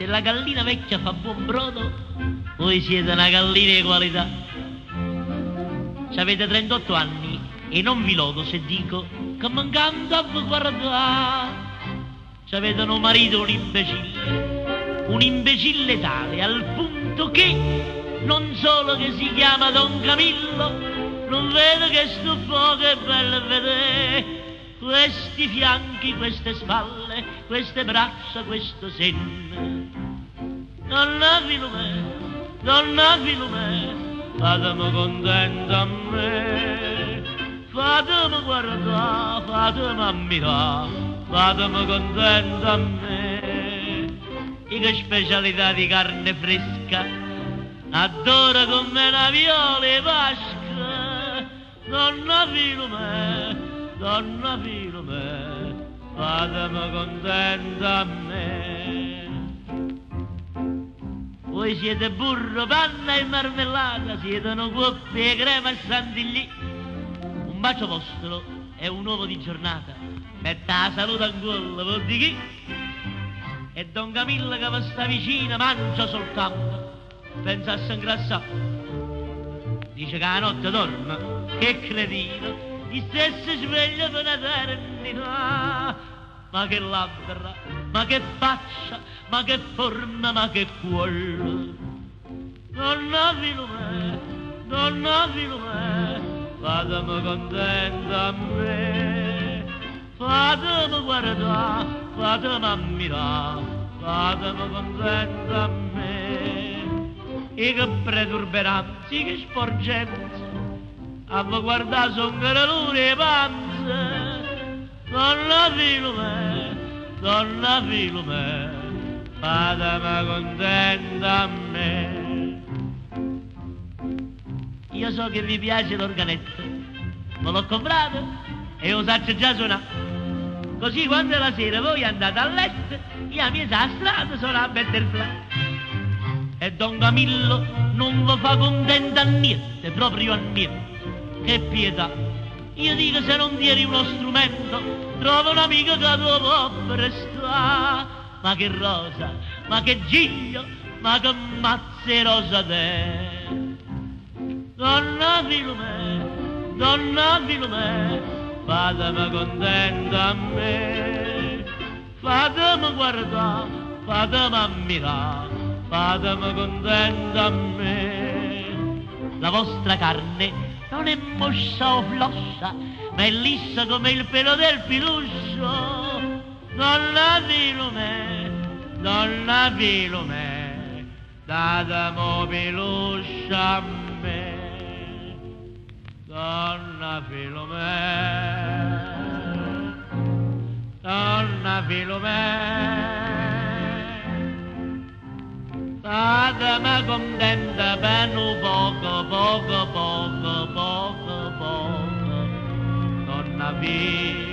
la gallina vecchia fa buon brodo, voi siete una gallina di qualità. C'avete 38 anni e non vi lodo se dico che mancando a voi guardare. C'avete un marito un imbecille tale al punto che non solo che si chiama Don Camillo, non vedo che sto poco è bello vedere questi fianchi, queste spalle, queste braccia, questo seno. Donna Filomena, fatemi contenta a me, fatemi guardare, fatemi ammirare, fatemi contenta a me. E che specialità di carne fresca, adoro come una viola e vasca. Donna Filomena, fatemi contenta a me. Voi siete burro, panna e marmellata, siete una coppia e crema e chantilly. Un bacio vostro è un uovo di giornata, metta la salute ancora, vuol dire chi? E Don Camillo che vi sta vicino mangia soltanto, pensa a s'ingrassare. Dice che la notte dorme, che cretino, gli stessi sveglia per un'eternità. Ma che labbra, ma che faccia, ma che forma, ma che cuore. Donna Filomena, fatemi contenta a me, fatemi guardare, fatemi ammirare, fatemi contenta a me. E che preturberanzi, che sporgenza, a me guardare son gralure e panze. Donna Filomena, fatemi contenta a me. Io so che vi piace l'organetto, me l'ho comprato e lo saccio già suonare. Così quando la sera voi andate a letto, io mi sa a strada sono a Betterfly. E Don Camillo non vi fa contenta a niente, proprio a niente. Che pietà! Io dico se non tieni uno strumento, trovo un amico che lo può prestare. Ma che rosa, ma che giglio, ma che mazzerosa te. Donna Filomena, fatemi contenta a me, fatemi guardare, fatemi ammirare, fatemi contenta a me. La vostra carne non è moscia o flossa, ma è lissa come il pelo del piluscio. Donna Filomena, datemi piluscia a me. Donna Filomena, fatemi contenta per un poco, Donna Filomena.